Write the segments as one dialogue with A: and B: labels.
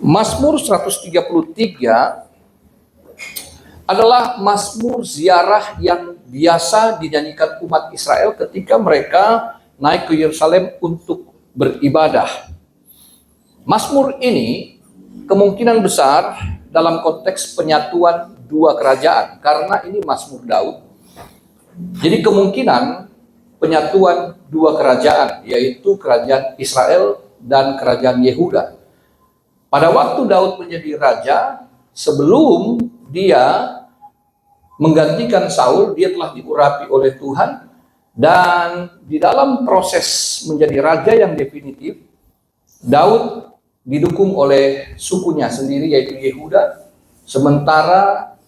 A: Mazmur 133 adalah mazmur ziarah yang biasa dinyanyikan umat Israel ketika mereka naik ke Yerusalem untuk beribadah. Mazmur ini kemungkinan besar dalam konteks penyatuan dua kerajaan, karena ini mazmur Daud. Jadi kemungkinan penyatuan dua kerajaan, yaitu kerajaan Israel dan kerajaan Yehuda. Pada waktu Daud menjadi raja, sebelum dia menggantikan Saul, dia telah diurapi oleh Tuhan, dan di dalam proses menjadi raja yang definitif, Daud didukung oleh sukunya sendiri, yaitu Yehuda, sementara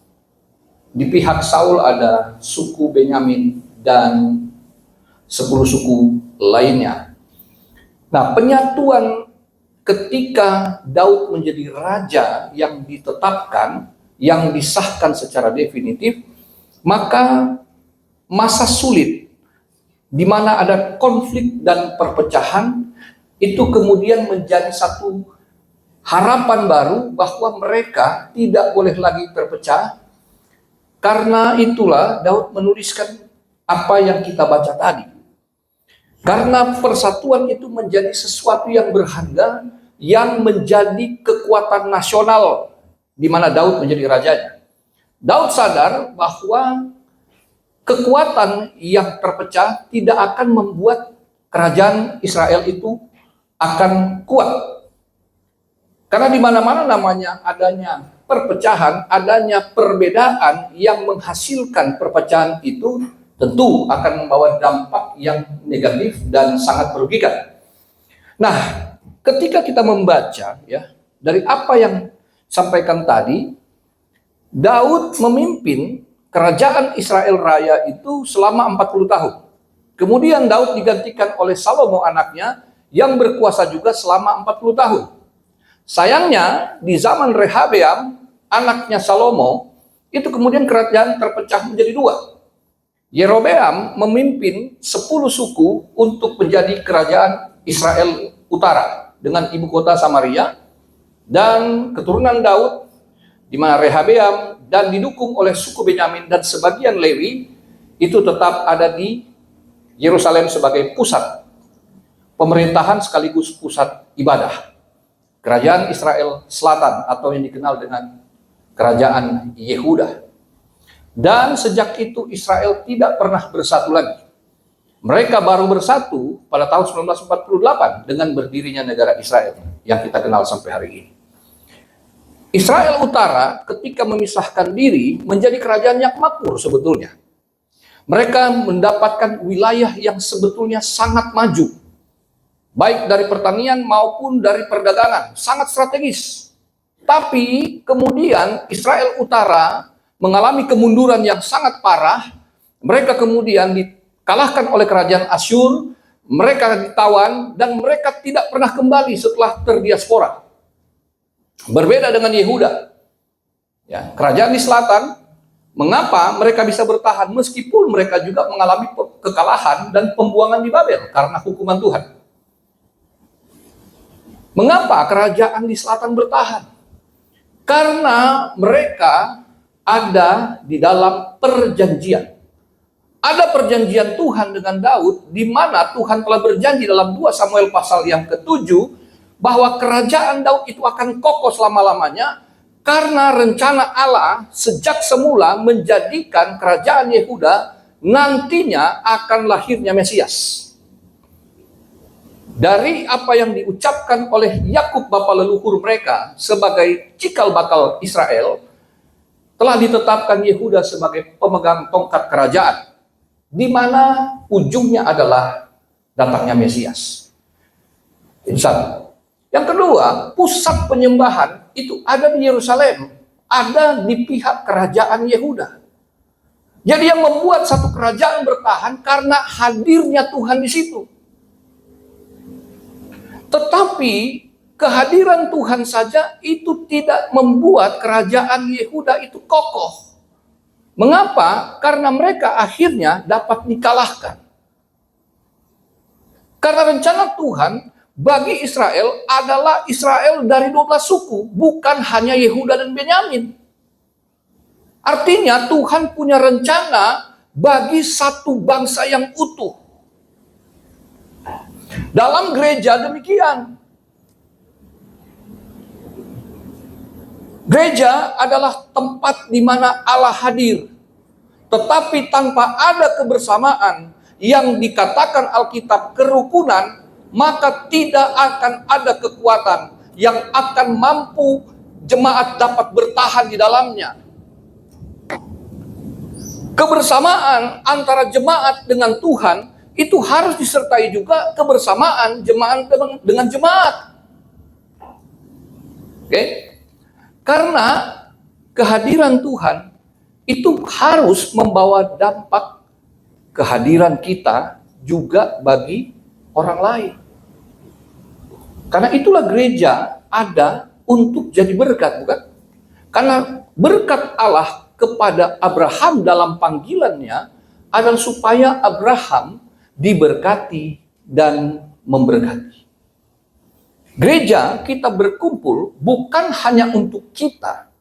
A: di pihak Saul ada suku Benyamin dan 10 suku lainnya. Nah, penyatuan ketika Daud menjadi raja yang ditetapkan, yang disahkan secara definitif, maka masa sulit di mana ada konflik dan perpecahan itu kemudian menjadi satu harapan baru bahwa mereka tidak boleh lagi terpecah. Karena itulah Daud menuliskan apa yang kita baca tadi. Karena persatuan itu menjadi sesuatu yang berharga, yang menjadi kekuatan nasional di mana Daud menjadi rajanya. Daud sadar bahwa kekuatan yang terpecah tidak akan membuat kerajaan Israel itu akan kuat. Karena di mana-mana namanya adanya perpecahan, adanya perbedaan yang menghasilkan perpecahan itu tentu akan membawa dampak yang negatif dan sangat merugikan. Nah, ketika kita membaca dari apa yang sampaikan tadi, Daud memimpin kerajaan Israel Raya itu selama 40 tahun. Kemudian Daud digantikan oleh Salomo anaknya yang berkuasa juga selama 40 tahun. Sayangnya di zaman Rehabeam, anaknya Salomo, itu kemudian kerajaan terpecah menjadi dua. Yerobeam memimpin 10 suku untuk menjadi kerajaan Israel Utara dengan ibu kota Samaria, dan keturunan Daud di mana Rehabeam dan didukung oleh suku Benyamin dan sebagian Lewi itu tetap ada di Yerusalem sebagai pusat pemerintahan sekaligus pusat ibadah. Kerajaan Israel Selatan atau yang dikenal dengan kerajaan Yehuda. Dan sejak itu Israel tidak pernah bersatu lagi. Mereka baru bersatu pada tahun 1948 dengan berdirinya negara Israel yang kita kenal sampai hari ini. Israel Utara ketika memisahkan diri menjadi kerajaan yang makmur sebetulnya. Mereka mendapatkan wilayah yang sebetulnya sangat maju, baik dari pertanian maupun dari perdagangan, sangat strategis. Tapi kemudian Israel Utara mengalami kemunduran yang sangat parah. Mereka kemudian dikalahkan oleh kerajaan Asyur, mereka ditawan, dan mereka tidak pernah kembali setelah terdiaspora. Berbeda dengan Yehuda, kerajaan di selatan, mengapa mereka bisa bertahan meskipun mereka juga mengalami kekalahan dan pembuangan di Babel karena hukuman Tuhan? Mengapa kerajaan di selatan bertahan? Karena mereka ada di dalam perjanjian. Ada perjanjian Tuhan dengan Daud, di mana Tuhan telah berjanji dalam 2 Samuel pasal yang ke-7 bahwa kerajaan Daud itu akan kokoh selama-lamanya, karena rencana Allah sejak semula menjadikan kerajaan Yehuda nantinya akan lahirnya Mesias. Dari apa yang diucapkan oleh Yakub bapa leluhur mereka sebagai cikal bakal Israel, telah ditetapkan Yehuda sebagai pemegang tongkat kerajaan, di mana ujungnya adalah datangnya Mesias. Itu satu. Yang kedua, pusat penyembahan itu ada di Yerusalem, ada di pihak kerajaan Yehuda. Jadi yang membuat satu kerajaan bertahan karena hadirnya Tuhan di situ. Tetapi kehadiran Tuhan saja itu tidak membuat kerajaan Yehuda itu kokoh. Mengapa? Karena mereka akhirnya dapat dikalahkan. Karena rencana Tuhan bagi Israel adalah Israel dari 12 suku, bukan hanya Yehuda dan Benyamin. Artinya Tuhan punya rencana bagi satu bangsa yang utuh. Dalam gereja demikian. Gereja adalah tempat di mana Allah hadir. Tetapi tanpa ada kebersamaan yang dikatakan Alkitab kerukunan, maka tidak akan ada kekuatan yang akan mampu jemaat dapat bertahan di dalamnya. Kebersamaan antara jemaat dengan Tuhan itu harus disertai juga kebersamaan jemaat dengan jemaat. Oke? Karena kehadiran Tuhan itu harus membawa dampak kehadiran kita juga bagi orang lain. Karena itulah gereja ada untuk jadi berkat, bukan? Karena berkat Allah kepada Abraham dalam panggilannya adalah supaya Abraham diberkati dan memberkati. Gereja kita berkumpul bukan hanya untuk kita,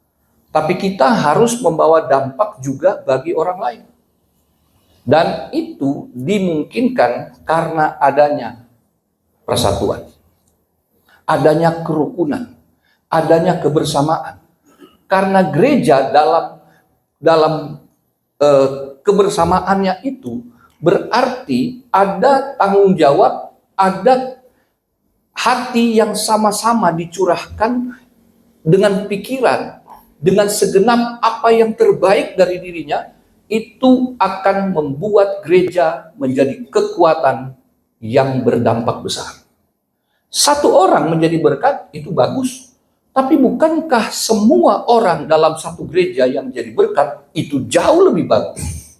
A: tapi kita harus membawa dampak juga bagi orang lain. Dan itu dimungkinkan karena adanya persatuan, adanya kerukunan, adanya kebersamaan. Karena gereja dalam kebersamaannya itu berarti ada tanggung jawab, ada hati yang sama-sama dicurahkan dengan pikiran, dengan segenap apa yang terbaik dari dirinya, itu akan membuat gereja menjadi kekuatan yang berdampak besar. Satu orang menjadi berkat itu bagus, tapi bukankah semua orang dalam satu gereja yang jadi berkat itu jauh lebih bagus?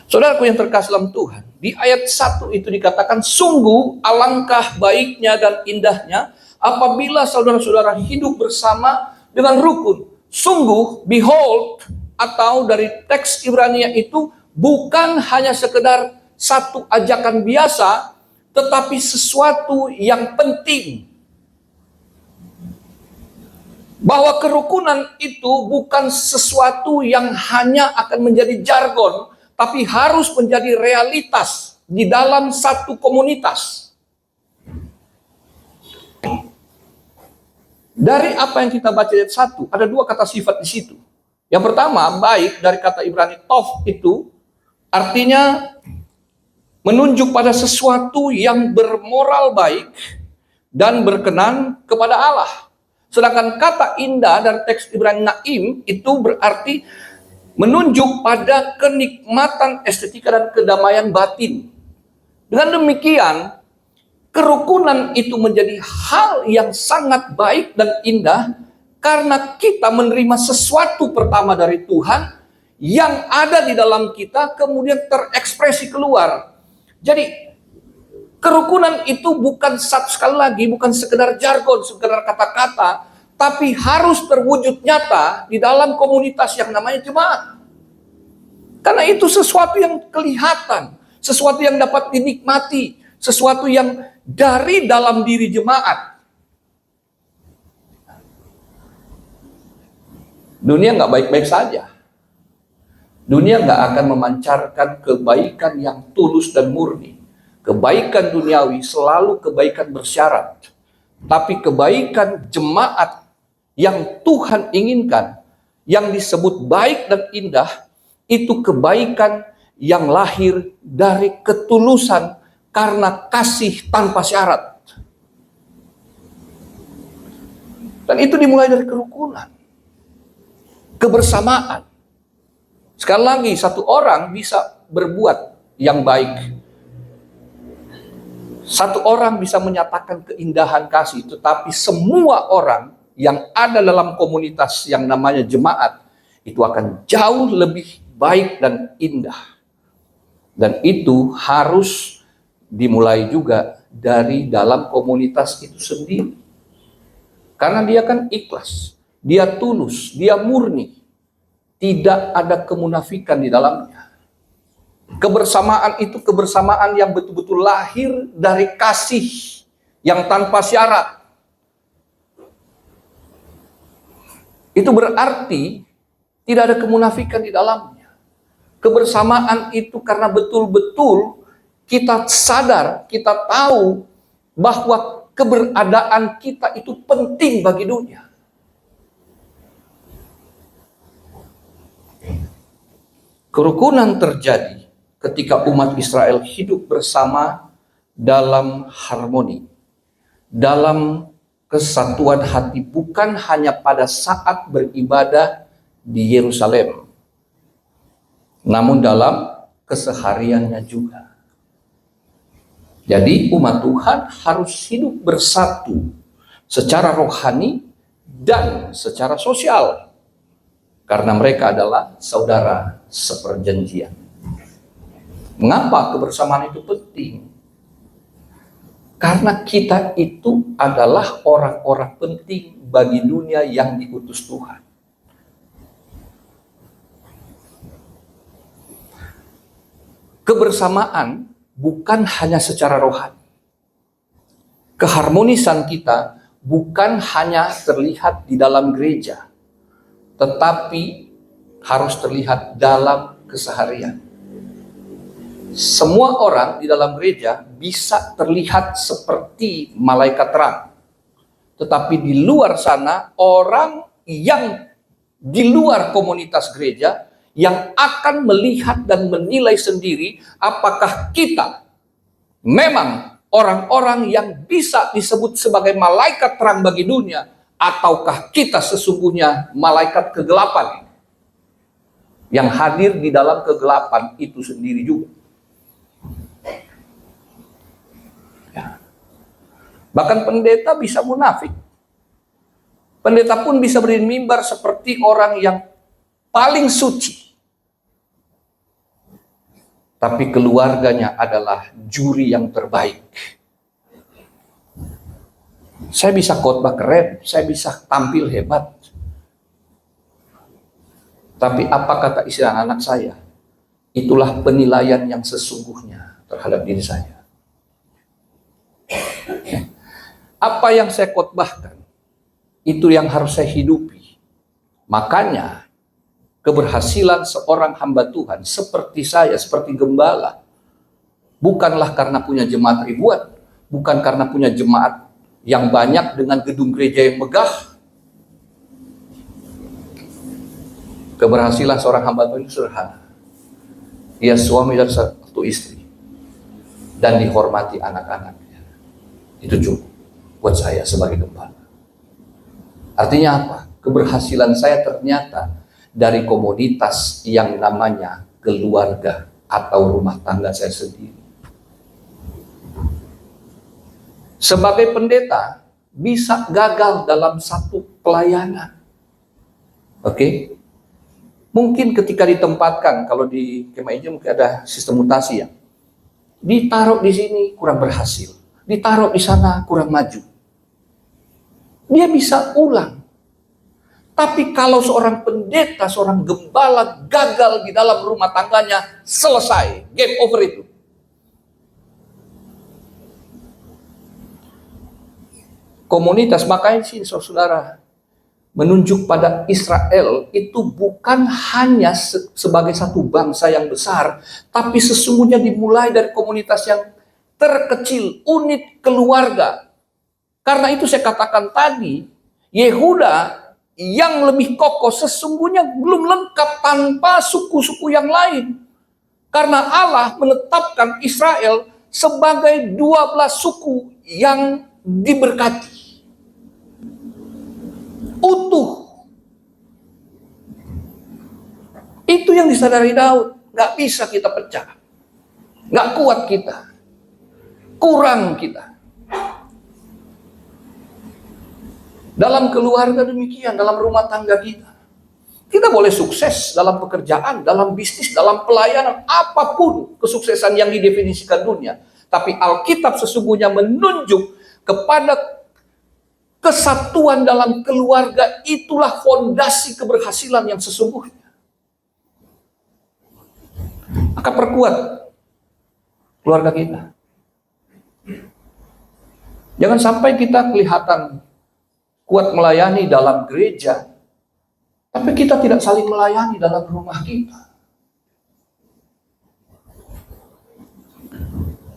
A: Saudaraku yang terkasih dalam Tuhan, di ayat 1 itu dikatakan, sungguh alangkah baiknya dan indahnya apabila saudara-saudara hidup bersama dengan rukun. Sungguh, behold, atau dari teks Ibrania itu bukan hanya sekedar satu ajakan biasa, tetapi sesuatu yang penting. Bahwa kerukunan itu bukan sesuatu yang hanya akan menjadi jargon, tapi harus menjadi realitas di dalam satu komunitas. Dari apa yang kita baca ayat 1, ada dua kata sifat di situ. Yang pertama, baik, dari kata Ibrani tov itu artinya menunjuk pada sesuatu yang bermoral baik dan berkenan kepada Allah. Sedangkan kata indah dari teks Ibrani naim itu berarti menunjuk pada kenikmatan estetika dan kedamaian batin. Dengan demikian, kerukunan itu menjadi hal yang sangat baik dan indah karena kita menerima sesuatu pertama dari Tuhan yang ada di dalam kita kemudian terekspresi keluar. Jadi kerukunan itu bukan sekali lagi bukan sekedar jargon, sekedar kata-kata, tapi harus terwujud nyata di dalam komunitas yang namanya jemaat. Karena itu sesuatu yang kelihatan, sesuatu yang dapat dinikmati, sesuatu yang dari dalam diri jemaat. Dunia nggak baik-baik saja. Dunia nggak akan memancarkan kebaikan yang tulus dan murni. Kebaikan duniawi selalu kebaikan bersyarat. Tapi kebaikan jemaat yang Tuhan inginkan, yang disebut baik dan indah, itu kebaikan yang lahir dari ketulusan karena kasih tanpa syarat. Dan itu dimulai dari kerukunan, kebersamaan. Sekali lagi, satu orang bisa berbuat yang baik. Satu orang bisa menyatakan keindahan kasih, tetapi semua orang yang ada dalam komunitas yang namanya jemaat, itu akan jauh lebih baik dan indah. Dan itu harus dimulai juga dari dalam komunitas itu sendiri. Karena dia kan ikhlas, dia tulus, dia murni. Tidak ada kemunafikan di dalamnya. Kebersamaan itu kebersamaan yang betul-betul lahir dari kasih yang tanpa syarat. Itu berarti tidak ada kemunafikan di dalamnya. Kebersamaan itu karena betul-betul kita sadar, kita tahu bahwa keberadaan kita itu penting bagi dunia. Kerukunan terjadi ketika umat Israel hidup bersama dalam harmoni, dalam kesatuan hati, bukan hanya pada saat beribadah di Yerusalem, namun dalam kesehariannya juga. Jadi umat Tuhan harus hidup bersatu secara rohani dan secara sosial, karena mereka adalah saudara seperjanjian. Mengapa kebersamaan itu penting? Karena kita itu adalah orang-orang penting bagi dunia yang diutus Tuhan. Kebersamaan bukan hanya secara rohani. Keharmonisan kita bukan hanya terlihat di dalam gereja, tetapi harus terlihat dalam keseharian. Semua orang di dalam gereja bisa terlihat seperti malaikat terang. Tetapi di luar sana, orang yang di luar komunitas gereja yang akan melihat dan menilai sendiri apakah kita memang orang-orang yang bisa disebut sebagai malaikat terang bagi dunia, ataukah kita sesungguhnya malaikat kegelapan yang hadir di dalam kegelapan itu sendiri juga. Bahkan pendeta bisa munafik. Pendeta pun bisa berdiri mimbar seperti orang yang paling suci. Tapi keluarganya adalah juri yang terbaik. Saya bisa khotbah keren, saya bisa tampil hebat. Tapi apa kata istri anak saya? Itulah penilaian yang sesungguhnya terhadap diri saya. Apa yang saya khotbahkan, itu yang harus saya hidupi. Makanya, keberhasilan seorang hamba Tuhan seperti saya, seperti gembala, bukanlah karena punya jemaat ribuan, bukan karena punya jemaat yang banyak dengan gedung gereja yang megah. Keberhasilan seorang hamba Tuhan itu sederhana. Ia suami dan satu istri, dan dihormati anak-anaknya. Itu cukup buat saya sebagai gembala. Artinya apa? Keberhasilan saya ternyata dari komunitas yang namanya keluarga atau rumah tangga saya sendiri. Sebagai pendeta bisa gagal dalam satu pelayanan. Oke? Mungkin ketika ditempatkan, kalau di Kemah Ijo mungkin ada sistem mutasi ya. Ditaruh di sini kurang berhasil, ditaruh di sana kurang maju. Dia bisa ulang. Tapi kalau seorang pendeta, seorang gembala gagal di dalam rumah tangganya, selesai, game over itu. Komunitas, makanya sih saudara, menunjuk pada Israel itu bukan hanya sebagai satu bangsa yang besar, tapi sesungguhnya dimulai dari komunitas yang terkecil, unit keluarga. Karena itu saya katakan tadi, Yehuda yang lebih kokoh sesungguhnya belum lengkap tanpa suku-suku yang lain. Karena Allah menetapkan Israel sebagai 12 suku yang diberkati. Utuh. Itu yang disadari Daud. Gak bisa kita pecah. Gak kuat kita. Kurang kita. Dalam keluarga demikian, dalam rumah tangga kita. Kita boleh sukses dalam pekerjaan, dalam bisnis, dalam pelayanan, apapun kesuksesan yang didefinisikan dunia. Tapi Alkitab sesungguhnya menunjuk kepada kesatuan dalam keluarga, itulah fondasi keberhasilan yang sesungguhnya. Maka perkuat keluarga kita. Jangan sampai kita kelihatan kuat melayani dalam gereja, tapi kita tidak saling melayani dalam rumah kita.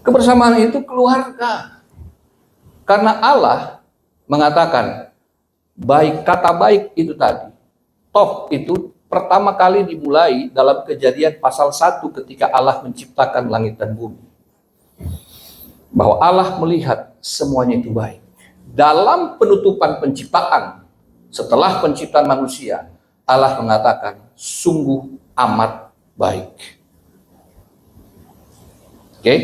A: Kebersamaan itu keluarga. Karena Allah mengatakan, baik, kata baik itu tadi, toh itu pertama kali dimulai dalam Kejadian pasal 1 ketika Allah menciptakan langit dan bumi. Bahwa Allah melihat semuanya itu baik. Dalam penutupan penciptaan, setelah penciptaan manusia, Allah mengatakan sungguh amat baik. Oke?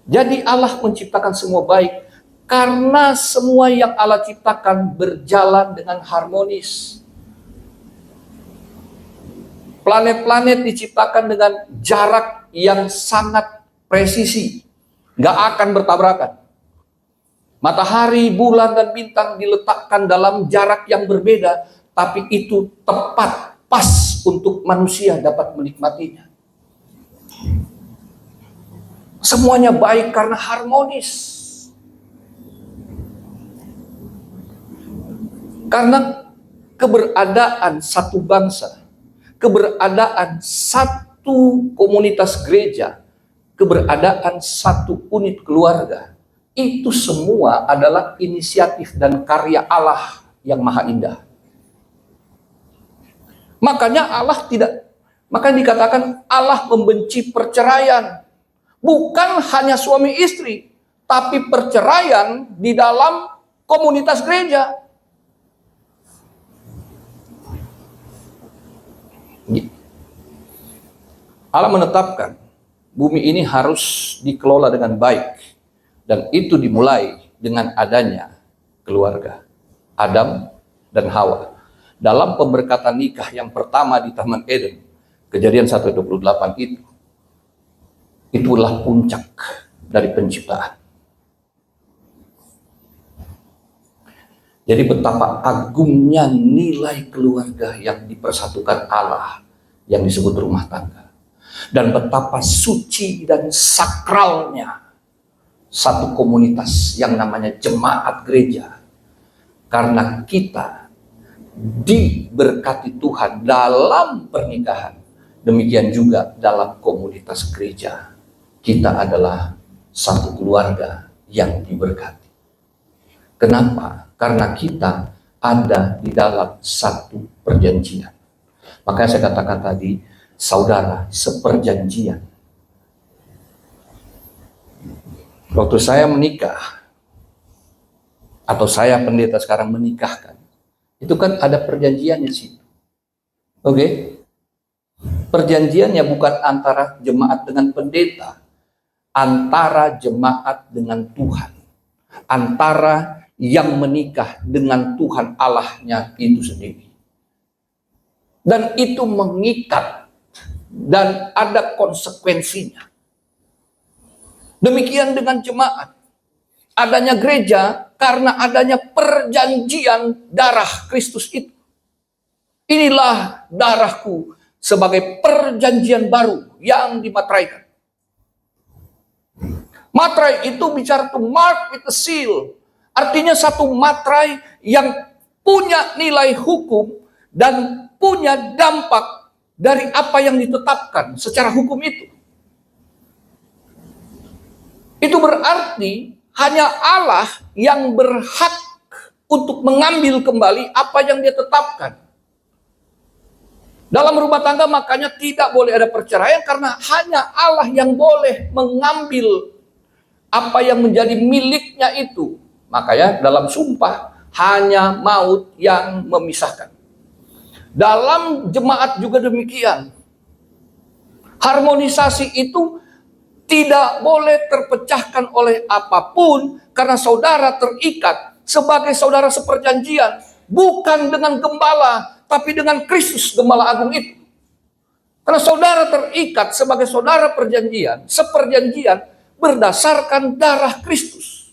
A: Jadi Allah menciptakan semua baik karena semua yang Allah ciptakan berjalan dengan harmonis. Planet-planet diciptakan dengan jarak yang sangat presisi. Nggak akan bertabrakan. Matahari, bulan, dan bintang diletakkan dalam jarak yang berbeda, tapi itu tepat, pas untuk manusia dapat menikmatinya. Semuanya baik karena harmonis. Karena keberadaan satu bangsa, keberadaan satu komunitas gereja, keberadaan satu unit keluarga, itu semua adalah inisiatif dan karya Allah yang maha indah. Makanya dikatakan Allah membenci perceraian. Bukan hanya suami istri, tapi perceraian di dalam komunitas gereja. Allah menetapkan bumi ini harus dikelola dengan baik, dan itu dimulai dengan adanya keluarga Adam dan Hawa. Dalam pemberkatan nikah yang pertama di Taman Eden, Kejadian 1:28 itulah puncak dari penciptaan. Jadi betapa agungnya nilai keluarga yang dipersatukan Allah, yang disebut rumah tangga. Dan betapa suci dan sakralnya satu komunitas yang namanya jemaat gereja. Karena kita diberkati Tuhan dalam pernikahan, demikian juga dalam komunitas gereja. Kita adalah satu keluarga yang diberkati. Kenapa? Karena kita ada di dalam satu perjanjian. Makanya saya katakan tadi, saudara seperjanjian. Waktu saya menikah, atau saya pendeta sekarang menikahkan, itu kan ada perjanjiannya sih. Oke? Perjanjiannya bukan antara jemaat dengan pendeta, antara jemaat dengan Tuhan, antara yang menikah dengan Tuhan Allahnya itu sendiri. Dan itu mengikat dan ada konsekuensinya. Demikian dengan jemaat. Adanya gereja karena adanya perjanjian darah Kristus itu. Inilah darahku sebagai perjanjian baru yang dimateraikan. Materai itu bicara to mark with a seal. Artinya satu materai yang punya nilai hukum dan punya dampak dari apa yang ditetapkan secara hukum itu. Itu berarti hanya Allah yang berhak untuk mengambil kembali apa yang dia tetapkan. Dalam rumah tangga makanya tidak boleh ada perceraian karena hanya Allah yang boleh mengambil apa yang menjadi miliknya itu. Makanya dalam sumpah hanya maut yang memisahkan. Dalam jemaat juga demikian. Harmonisasi itu tidak boleh terpecahkan oleh apapun karena saudara terikat sebagai saudara seperjanjian. Bukan dengan gembala, tapi dengan Kristus gembala agung itu. Karena saudara terikat sebagai saudara perjanjian, seperjanjian berdasarkan darah Kristus.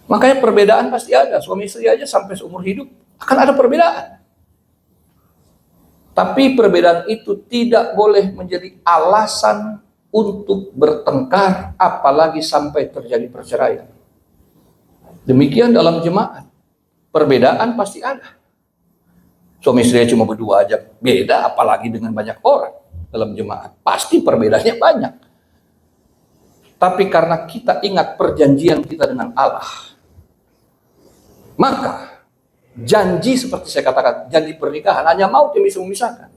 A: Makanya perbedaan pasti ada. Suami istri aja sampai seumur hidup akan ada perbedaan. Tapi perbedaan itu tidak boleh menjadi alasan untuk bertengkar, apalagi sampai terjadi perceraian. Demikian dalam jemaat. Perbedaan pasti ada. Suami istri cuma berdua aja beda, apalagi dengan banyak orang dalam jemaat. Pasti perbedaannya banyak. Tapi karena kita ingat perjanjian kita dengan Allah, maka janji seperti saya katakan, janji pernikahan hanya maut yang bisa memisahkan.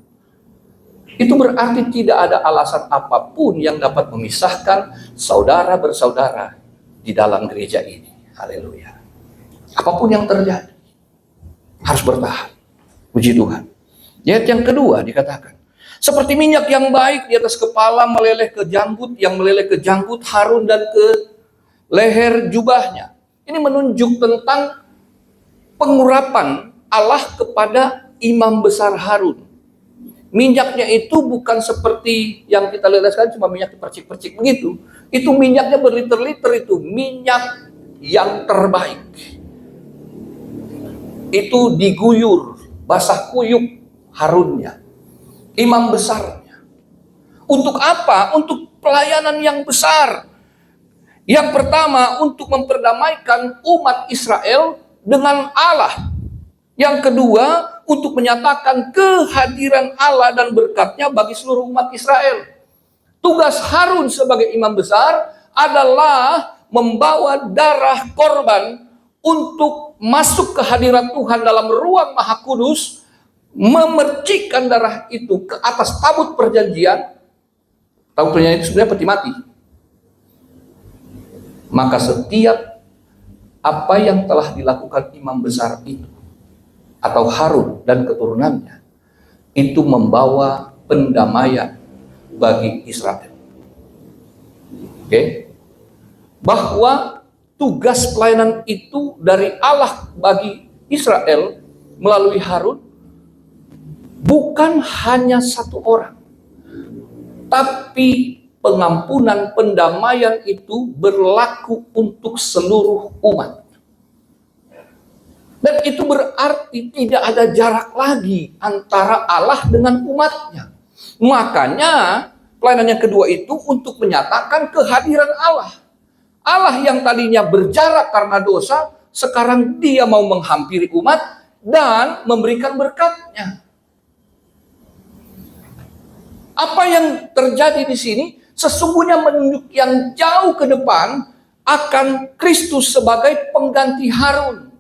A: Itu berarti tidak ada alasan apapun yang dapat memisahkan saudara bersaudara di dalam gereja ini. Haleluya. Apapun yang terjadi, harus bertahan. Puji Tuhan. Ayat yang kedua dikatakan, seperti minyak yang baik di atas kepala meleleh ke janggut, yang meleleh ke janggut Harun dan ke leher jubahnya. Ini menunjuk tentang pengurapan Allah kepada imam besar Harun. Minyaknya itu bukan seperti yang kita lihat sekarang cuma minyak dipercik-percik begitu. Itu minyaknya berliter-liter, itu minyak yang terbaik. Itu diguyur, basah kuyup Harunnya, imam besarnya. Untuk apa? Untuk pelayanan yang besar. Yang pertama, untuk memperdamaikan umat Israel dengan Allah. Yang kedua, untuk menyatakan kehadiran Allah dan berkatnya bagi seluruh umat Israel. Tugas Harun sebagai imam besar adalah membawa darah korban untuk masuk ke hadirat Tuhan dalam ruang maha kudus, memercikkan darah itu ke atas tabut perjanjian. Tabut perjanjian itu sebenarnya peti mati. Maka setiap apa yang telah dilakukan imam besar itu, atau Harun dan keturunannya, itu membawa pendamaian bagi Israel. Oke? Bahwa tugas pelayanan itu dari Allah bagi Israel melalui Harun bukan hanya satu orang, tapi pengampunan, pendamaian itu berlaku untuk seluruh umat. Dan itu berarti tidak ada jarak lagi antara Allah dengan umatnya. Makanya pelayanan yang kedua itu untuk menyatakan kehadiran Allah. Allah yang tadinya berjarak karena dosa, sekarang dia mau menghampiri umat dan memberikan berkatnya. Apa yang terjadi di sini sesungguhnya menunjuk yang jauh ke depan akan Kristus sebagai pengganti Harun.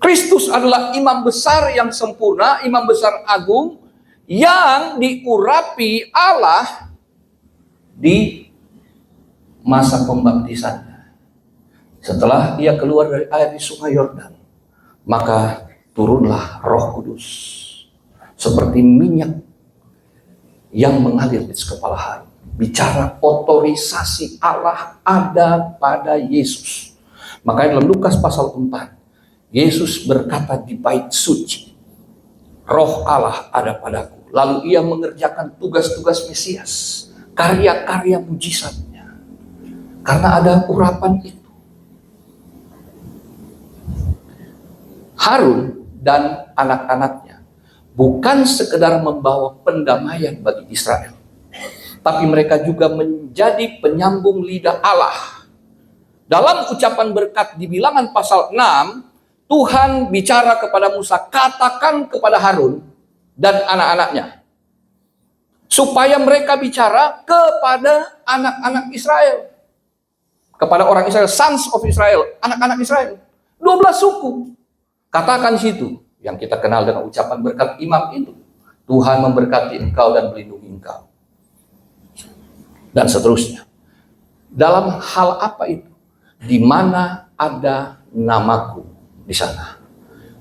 A: Kristus adalah imam besar yang sempurna, imam besar agung yang diurapi Allah di masa pembaptisannya. Setelah ia keluar dari air di sungai Yordan, maka turunlah Roh Kudus seperti minyak yang mengalir di kepala Harun. Bicara otorisasi Allah ada pada Yesus. Makanya dalam Lukas pasal 4, Yesus berkata di bait suci, Roh Allah ada padaku. Lalu ia mengerjakan tugas-tugas Mesias, karya-karya mujizatnya. Karena ada urapan itu. Harun dan anak-anaknya bukan sekedar membawa pendamaian bagi Israel, tapi mereka juga menjadi penyambung lidah Allah. Dalam ucapan berkat di Bilangan pasal 6, Tuhan bicara kepada Musa, katakan kepada Harun dan anak-anaknya, supaya mereka bicara kepada anak-anak Israel, kepada orang Israel, sons of Israel, anak-anak Israel, 12 suku. Katakan di situ, yang kita kenal dengan ucapan berkat imam itu, Tuhan memberkati engkau dan melindungi engkau. Dan seterusnya. Dalam hal apa itu? Di mana ada namaku di sana.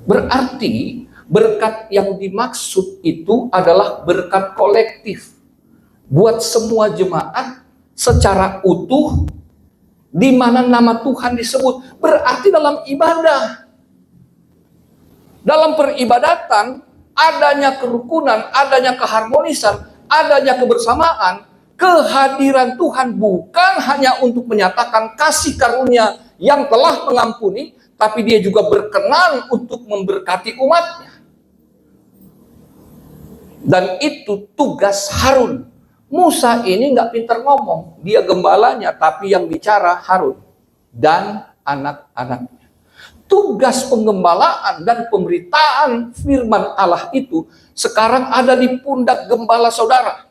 A: Berarti berkat yang dimaksud itu adalah berkat kolektif buat semua jemaat secara utuh, di mana nama Tuhan disebut. Berarti dalam ibadah, dalam peribadatan, adanya kerukunan, adanya keharmonisan, adanya kebersamaan, kehadiran Tuhan bukan hanya untuk menyatakan kasih karunia yang telah mengampuni, tapi dia juga berkenan untuk memberkati umatnya. Dan itu tugas Harun. Musa ini nggak pintar ngomong, dia gembalanya, tapi yang bicara Harun dan anak-anaknya. Tugas penggembalaan dan pemberitaan firman Allah itu sekarang ada di pundak gembala saudara.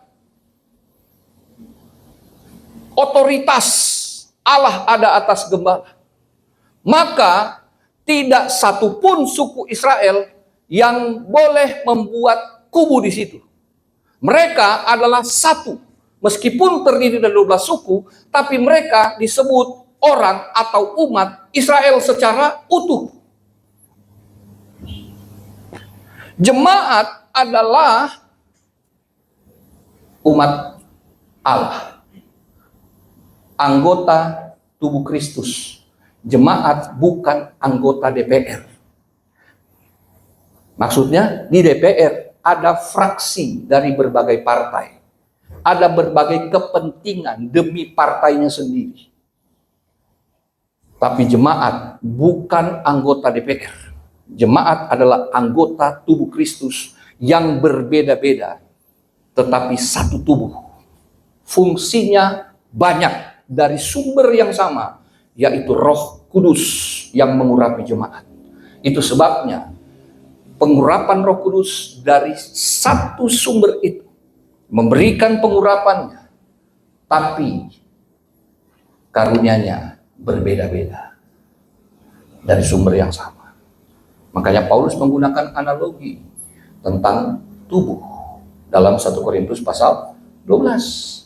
A: Otoritas Allah ada atas gembala. Maka tidak satupun suku Israel yang boleh membuat kubu di situ. Mereka adalah satu. Meskipun terdiri dari 12 suku, tapi mereka disebut orang atau umat Israel secara utuh. Jemaat adalah umat Allah. Anggota tubuh Kristus. Jemaat bukan anggota DPR. Maksudnya di DPR ada fraksi dari berbagai partai. Ada berbagai kepentingan demi partainya sendiri. Tapi jemaat bukan anggota DPR. Jemaat adalah anggota tubuh Kristus yang berbeda-beda, tetapi satu tubuh. Fungsinya banyak dari sumber yang sama, yaitu Roh Kudus yang mengurapi jemaat. Itu sebabnya pengurapan Roh Kudus dari satu sumber itu memberikan pengurapannya, tapi karunia-Nya berbeda-beda dari sumber yang sama. Makanya Paulus menggunakan analogi tentang tubuh dalam 1 Korintus pasal 12.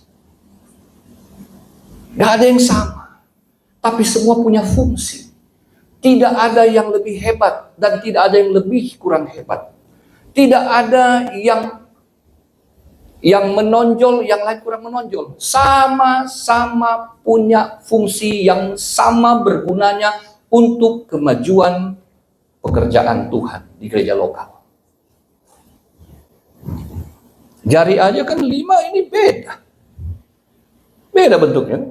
A: Gak ada yang sama, tapi semua punya fungsi. Tidak ada yang lebih hebat dan tidak ada yang lebih kurang hebat. Tidak ada yang menonjol, yang lain kurang menonjol. Sama-sama punya fungsi yang sama bergunanya untuk kemajuan pekerjaan Tuhan di gereja lokal. Jari aja kan 5 ini beda. Beda bentuknya.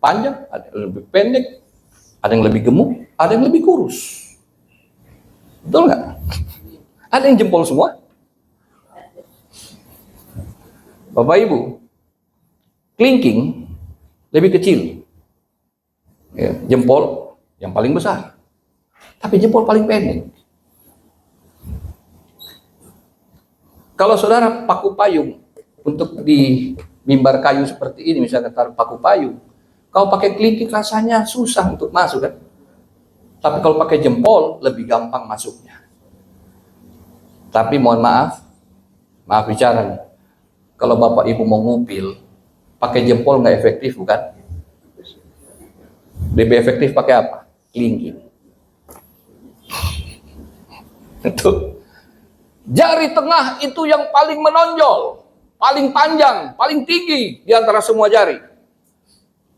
A: Panjang, ada yang lebih pendek, ada yang lebih gemuk, ada yang lebih kurus. Betul nggak? Ada yang jempol semua. Bapak Ibu, kelingking lebih kecil, ya, jempol yang paling besar, tapi jempol paling pendek. Kalau saudara paku payung untuk di mimbar kayu seperti ini, misalnya taruh paku payung, kalau pakai kelingking rasanya susah untuk masuk kan? Tapi kalau pakai jempol lebih gampang masuknya. Tapi mohon maaf bicara nih. Kalau Bapak Ibu mau ngupil, pakai jempol nggak efektif bukan? Lebih efektif pakai apa? Kelingking. Itu. Jari tengah itu yang paling menonjol, paling panjang, paling tinggi di antara semua jari.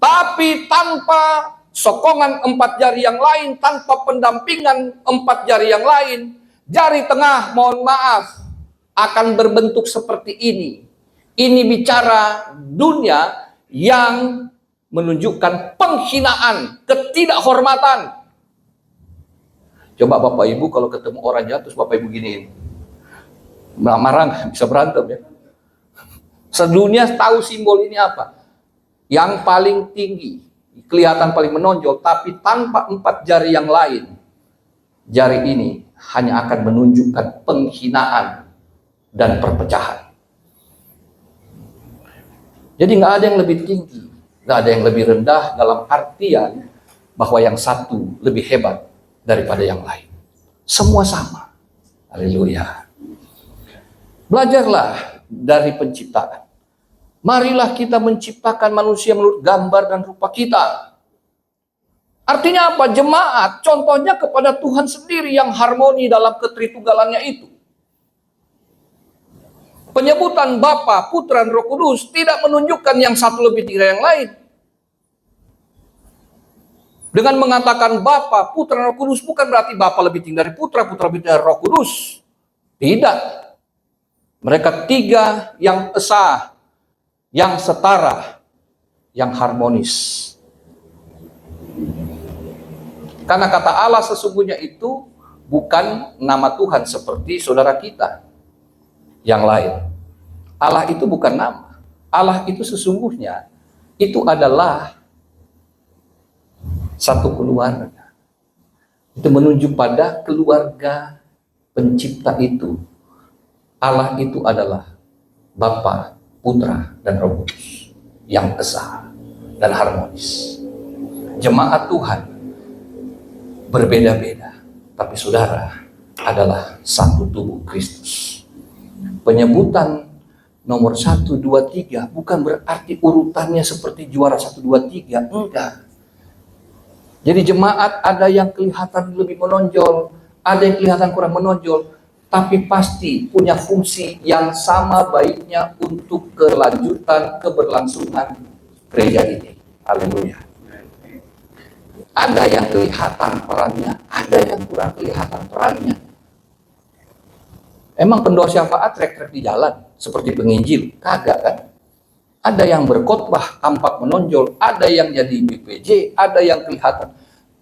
A: Tapi tanpa sokongan 4 jari yang lain, tanpa pendampingan 4 jari yang lain, jari tengah, mohon maaf, akan berbentuk seperti ini. Ini bicara dunia yang menunjukkan penghinaan, ketidakhormatan. Coba Bapak Ibu kalau ketemu orang jahat terus Bapak Ibu giniin. Marah bisa berantem ya. Sedunia tahu simbol ini apa? Yang paling tinggi, kelihatan paling menonjol, tapi tanpa 4 jari yang lain. Jari ini hanya akan menunjukkan penghinaan dan perpecahan. Jadi nggak ada yang lebih tinggi, nggak ada yang lebih rendah dalam artian bahwa yang satu lebih hebat daripada yang lain. Semua sama. Haleluya. Belajarlah dari penciptaan. Marilah kita menciptakan manusia menurut gambar dan rupa kita. Artinya apa? Jemaat contohnya kepada Tuhan sendiri yang harmoni dalam ketritunggalannya itu. Penyebutan Bapa, Putra, dan Roh Kudus tidak menunjukkan yang satu lebih tinggi dari yang lain. Dengan mengatakan Bapa, Putra, dan Roh Kudus bukan berarti Bapa lebih tinggi dari Putra, Putra lebih tinggi dari Roh Kudus. Tidak. Mereka 3 yang esa, yang setara, yang harmonis. Karena kata Allah sesungguhnya itu bukan nama Tuhan seperti saudara kita. yang lain. Allah itu bukan nama. Allah itu sesungguhnya itu adalah satu keluarga. Itu menunjuk pada keluarga pencipta itu. Allah itu adalah Bapa, Putra, dan Roh Kudus yang esa dan harmonis. Jemaat Tuhan berbeda-beda, tapi saudara adalah satu tubuh Kristus. Penyebutan nomor 1, 2, 3 bukan berarti urutannya seperti juara 1, 2, 3, enggak. Jadi jemaat ada yang kelihatan lebih menonjol, ada yang kelihatan kurang menonjol, tapi pasti punya fungsi yang sama baiknya untuk kelanjutan keberlangsungan gereja ini. Haleluya. Ada yang kelihatan perannya, ada yang kurang kelihatan perannya. Emang pendoa syafaat trek-trek di jalan seperti penginjil? Kagak kan? Ada yang berkhotbah tampak menonjol, ada yang jadi BPJ, ada yang kelihatan.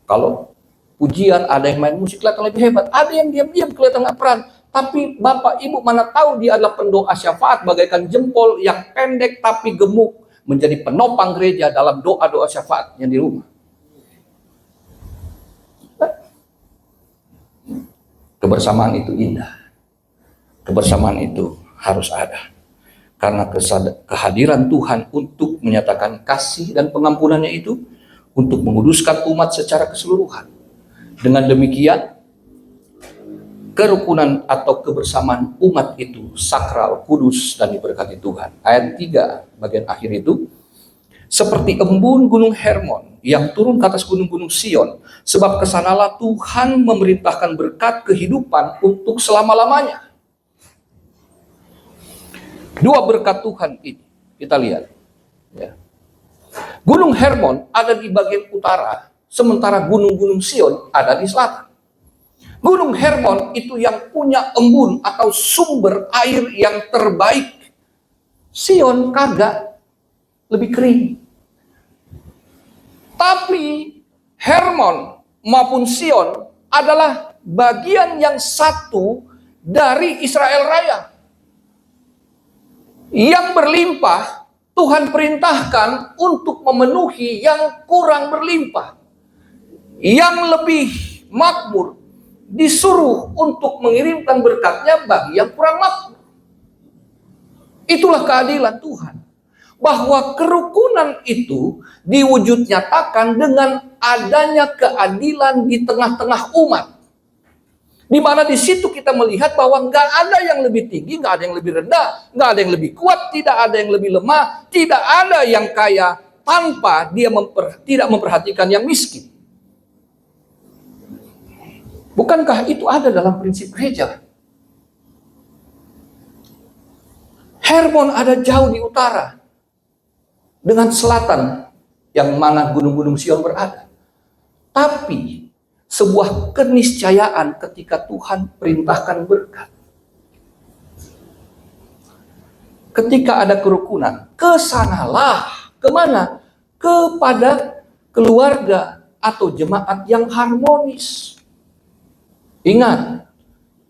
A: Kalau pujian, ada yang main musik kelihatan lebih hebat, ada yang diam-diam kelihatan nggak peran. Tapi Bapak Ibu mana tahu dia adalah pendoa syafaat bagaikan jempol yang pendek tapi gemuk, menjadi penopang gereja dalam doa-doa syafaat yang di rumah. Kebersamaan itu indah. Kebersamaan itu harus ada. Karena kehadiran Tuhan untuk menyatakan kasih dan pengampunannya itu untuk menguduskan umat secara keseluruhan. Dengan demikian, kerukunan atau kebersamaan umat itu sakral, kudus, dan diberkati Tuhan. Ayat 3 bagian akhir itu, seperti embun gunung Hermon yang turun ke atas gunung-gunung Sion, sebab kesanalah Tuhan memerintahkan berkat kehidupan untuk selama-lamanya. Dua berkat Tuhan ini kita lihat. Ya. Gunung Hermon ada di bagian utara, sementara gunung-gunung Sion ada di selatan. Gunung Hermon itu yang punya embun atau sumber air yang terbaik. Sion kagak, lebih kering. Tapi Hermon maupun Sion adalah bagian yang satu dari Israel Raya. Yang berlimpah, Tuhan perintahkan untuk memenuhi yang kurang berlimpah. Yang lebih makmur disuruh untuk mengirimkan berkatnya bagi yang kurang makmur. Itulah keadilan Tuhan. Bahwa kerukunan itu diwujud nyatakan dengan adanya keadilan di tengah-tengah umat. Di mana di situ kita melihat bahwa nggak ada yang lebih tinggi, nggak ada yang lebih rendah, nggak ada yang lebih kuat, tidak ada yang lebih lemah, tidak ada yang kaya tanpa dia tidak memperhatikan yang miskin. Bukankah itu ada dalam prinsip gereja? Hermon ada jauh di utara dengan selatan yang mana gunung-gunung Sion berada. Tapi sebuah keniscayaan ketika Tuhan perintahkan berkat. Ketika ada kerukunan, kesanalah. Kemana? Kepada keluarga atau jemaat yang harmonis. Ingat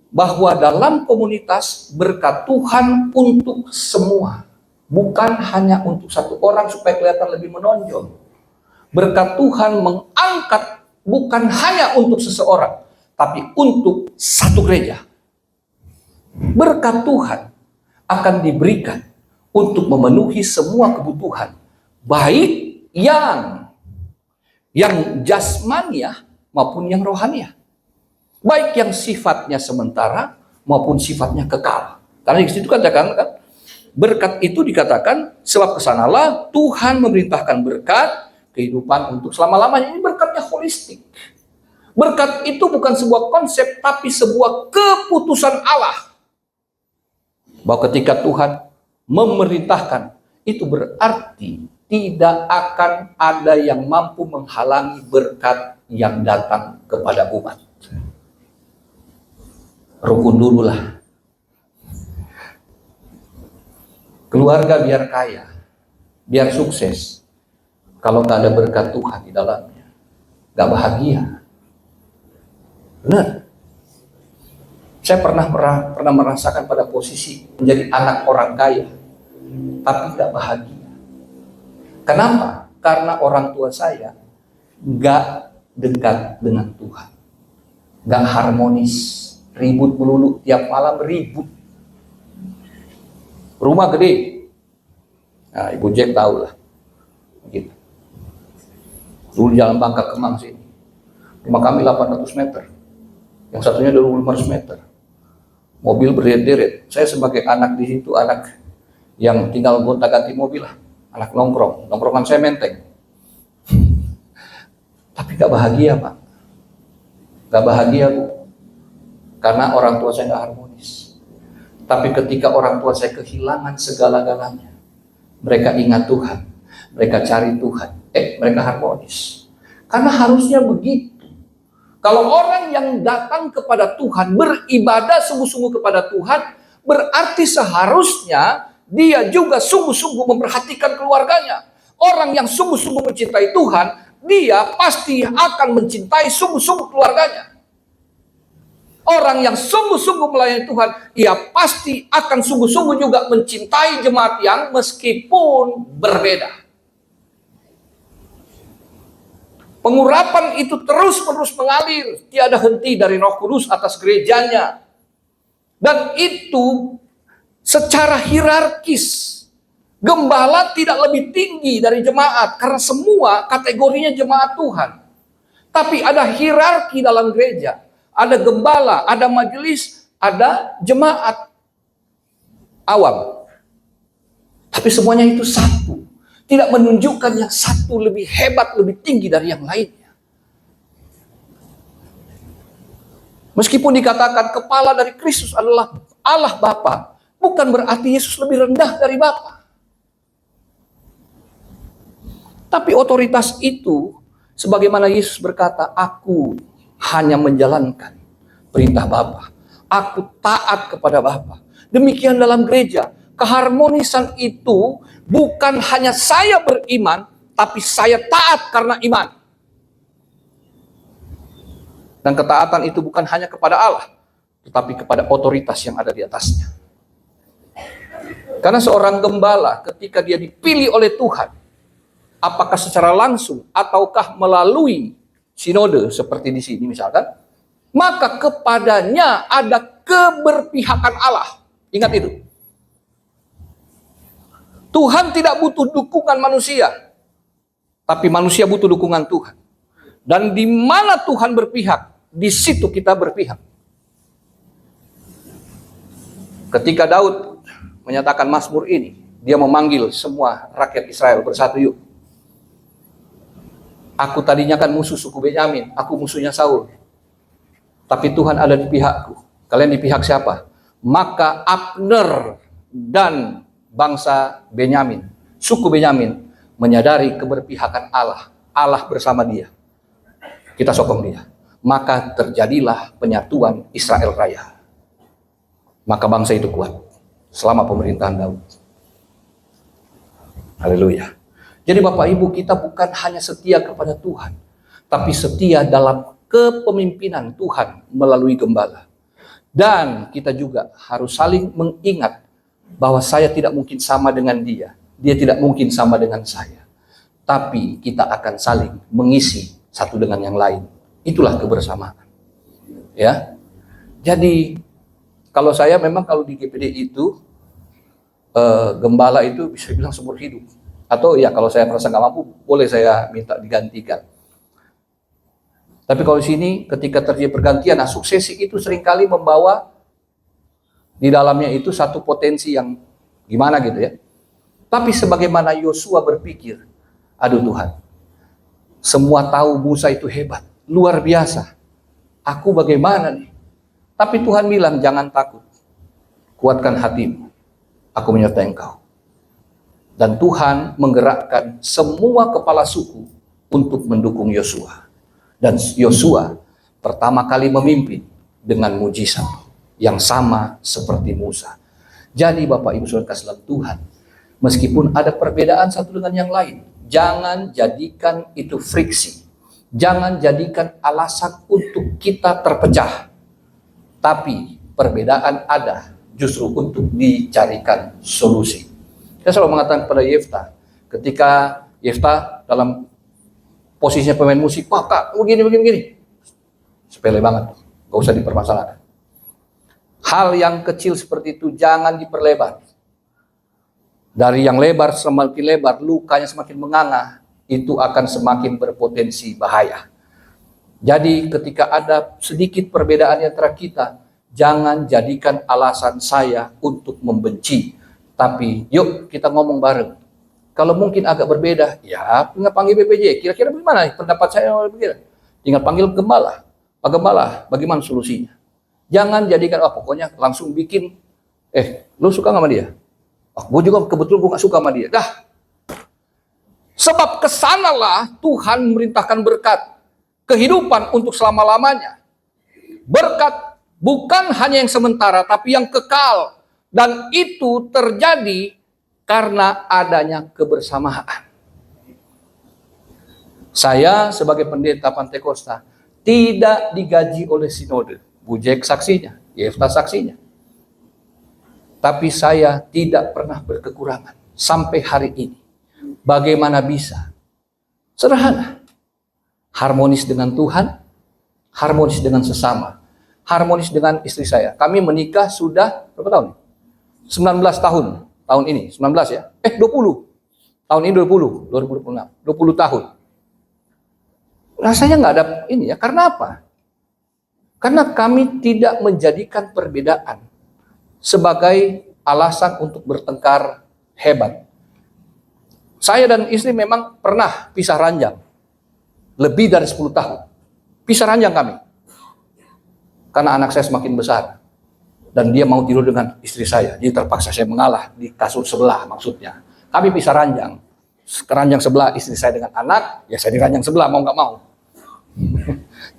A: bahwa dalam komunitas berkat Tuhan untuk semua. Bukan hanya untuk satu orang supaya kelihatan lebih menonjol. Berkat Tuhan mengangkat bukan hanya untuk seseorang, tapi untuk satu gereja. Berkat Tuhan akan diberikan untuk memenuhi semua kebutuhan, baik yang jasmaniah maupun yang rohaniah. Baik yang sifatnya sementara maupun sifatnya kekal. Karena di situ katakan kan, berkat itu dikatakan sebab kesanalah Tuhan memerintahkan berkat kehidupan untuk selama-lamanya. Ini berkatnya holistik. Berkat itu bukan sebuah konsep, tapi sebuah keputusan Allah. Bahwa ketika Tuhan memerintahkan, itu berarti tidak akan ada yang mampu menghalangi berkat yang datang kepada umat. Rukun dululah. Keluarga biar kaya, biar sukses. Kalau nggak ada berkat Tuhan di dalamnya, nggak bahagia. Benar. Saya pernah merasakan pada posisi menjadi anak orang kaya, tapi tidak bahagia. Kenapa? Karena orang tua saya nggak dekat dengan Tuhan, nggak harmonis, ribut melulu, tiap malam ribut. Rumah gede, nah Ibu Jack tahu lah, gitu. Dulu Jalan Bangka Kemang sini, rumah kami 800 meter, yang satunya 2500 meter. Mobil berderet-deret. Saya sebagai anak di situ, anak yang tinggal gonta-ganti mobil lah, anak nongkrongan saya menteng. Tapi gak bahagia, Pak. Gak bahagia, Bu. Karena orang tua saya gak harmonis. Tapi ketika orang tua saya kehilangan segala-galanya, mereka ingat Tuhan, mereka cari Tuhan, mereka harmonis. Karena harusnya begitu. Kalau orang yang datang kepada Tuhan, beribadah sungguh-sungguh kepada Tuhan, berarti seharusnya dia juga sungguh-sungguh memperhatikan keluarganya. Orang yang sungguh-sungguh mencintai Tuhan, dia pasti akan mencintai sungguh-sungguh keluarganya. Orang yang sungguh-sungguh melayani Tuhan, ia pasti akan sungguh-sungguh juga mencintai jemaat yang meskipun berbeda. Pengurapan itu terus-menerus mengalir, tiada henti dari Roh Kudus atas gerejanya. Dan itu secara hierarkis. Gembala tidak lebih tinggi dari jemaat, karena semua kategorinya jemaat Tuhan. Tapi ada hierarki dalam gereja. Ada gembala, ada majelis, ada jemaat awam. Tapi semuanya itu satu. Tidak menunjukkan yang satu lebih hebat, lebih tinggi dari yang lainnya. Meskipun dikatakan kepala dari Kristus adalah Allah Bapa, bukan berarti Yesus lebih rendah dari Bapa. Tapi otoritas itu, sebagaimana Yesus berkata, aku hanya menjalankan perintah Bapa. Aku taat kepada Bapa. Demikian dalam gereja. Keharmonisan itu bukan hanya saya beriman, tapi saya taat karena iman. Dan ketaatan itu bukan hanya kepada Allah, tetapi kepada otoritas yang ada di atasnya. Karena seorang gembala ketika dia dipilih oleh Tuhan, apakah secara langsung ataukah melalui sinode seperti di sini misalkan, maka kepadanya ada keberpihakan Allah. Ingat itu. Tuhan tidak butuh dukungan manusia, tapi manusia butuh dukungan Tuhan. Dan di mana Tuhan berpihak, di situ kita berpihak. Ketika Daud menyatakan Mazmur ini, dia memanggil semua rakyat Israel bersatu, yuk. Aku tadinya kan musuh suku Benyamin, aku musuhnya Saul. Tapi Tuhan ada di pihakku. Kalian di pihak siapa? Maka Abner dan bangsa Benyamin, suku Benyamin, menyadari keberpihakan Allah. Allah bersama dia. Kita sokong dia. Maka terjadilah penyatuan Israel Raya. Maka bangsa itu kuat selama pemerintahan Daud. Haleluya. Jadi Bapak Ibu, kita bukan hanya setia kepada Tuhan, tapi setia dalam kepemimpinan Tuhan melalui gembala. Dan kita juga harus saling mengingat bahwa saya tidak mungkin sama dengan dia tidak mungkin sama dengan saya. Tapi kita akan saling mengisi satu dengan yang lain. Itulah kebersamaan. Ya. Jadi kalau saya memang kalau di GPD itu gembala itu bisa bilang seumur hidup. Atau ya kalau saya merasa nggak mampu, boleh saya minta digantikan. Tapi kalau di sini ketika terjadi pergantian, nah suksesi itu seringkali membawa di dalamnya itu satu potensi yang gimana gitu ya. Tapi sebagaimana Yosua berpikir, aduh Tuhan, semua tahu Musa itu hebat, luar biasa. Aku bagaimana nih? Tapi Tuhan bilang, jangan takut. Kuatkan hatimu. Aku menyertai engkau. Dan Tuhan menggerakkan semua kepala suku untuk mendukung Yosua. Dan Yosua pertama kali memimpin dengan mujizat yang sama seperti Musa. Jadi Bapak Ibu Saudara kasih dalam Tuhan, meskipun ada perbedaan satu dengan yang lain, jangan jadikan itu friksi. Jangan jadikan alasan untuk kita terpecah. Tapi perbedaan ada justru untuk dicarikan solusi. Saya selalu mengatakan kepada Yefta, ketika Yefta dalam posisinya pemain musik, wah kak, begini. Sepele banget, gak usah dipermasalahkan. Hal yang kecil seperti itu jangan diperlebar. Dari yang lebar semakin lebar, lukanya semakin menganga, itu akan semakin berpotensi bahaya. Jadi ketika ada sedikit perbedaan antara kita, jangan jadikan alasan saya untuk membenci. Tapi yuk kita ngomong bareng. Kalau mungkin agak berbeda, ya tinggal panggil BPJ. Kira-kira bagaimana pendapat saya? Tinggal panggil gembala. Pak Gembala, bagaimana solusinya? Jangan jadikan, pokoknya langsung bikin, lu suka nggak sama dia? Gue juga kebetulan gue nggak suka sama dia. Dah. Sebab kesanalah Tuhan memerintahkan berkat. Kehidupan untuk selama-lamanya. Berkat bukan hanya yang sementara, tapi yang kekal. Dan itu terjadi karena adanya kebersamaan. Saya sebagai pendeta Pantekosta tidak digaji oleh sinode. Bujek saksinya, Yefta saksinya. Tapi saya tidak pernah berkekurangan sampai hari ini. Bagaimana bisa? Sederhana. Harmonis dengan Tuhan, harmonis dengan sesama, harmonis dengan istri saya. Kami menikah sudah berapa tahun? 19 tahun. Tahun ini, 19 ya? 20. Tahun ini 2026. 20 tahun. Rasanya nggak ada ini ya. Karena apa? Karena kami tidak menjadikan perbedaan sebagai alasan untuk bertengkar hebat. Saya dan istri memang pernah pisah ranjang. Lebih dari 10 tahun. Pisah ranjang kami. Karena anak saya semakin besar. Dan dia mau tidur dengan istri saya. Jadi terpaksa saya mengalah di kasur sebelah maksudnya. Kami pisah ranjang. Ranjang sebelah istri saya dengan anak, ya saya di ranjang sebelah mau nggak mau.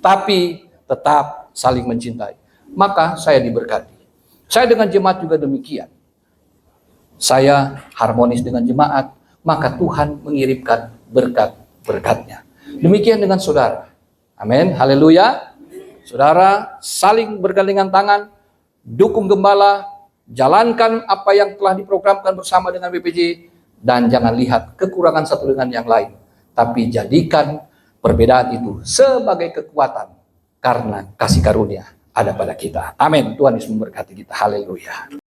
A: Tapi tetap saling mencintai. Maka saya diberkati. Saya dengan jemaat juga demikian. Saya harmonis dengan jemaat, maka Tuhan mengirimkan berkat-berkatnya. Demikian dengan saudara. Amin. Haleluya. Saudara saling bergandengan tangan, dukung gembala, jalankan apa yang telah diprogramkan bersama dengan BPJ, dan jangan lihat kekurangan satu dengan yang lain. Tapi jadikan perbedaan itu sebagai kekuatan karena kasih karunia ada pada kita. Amin. Tuhan Yesus memberkati kita. Haleluya.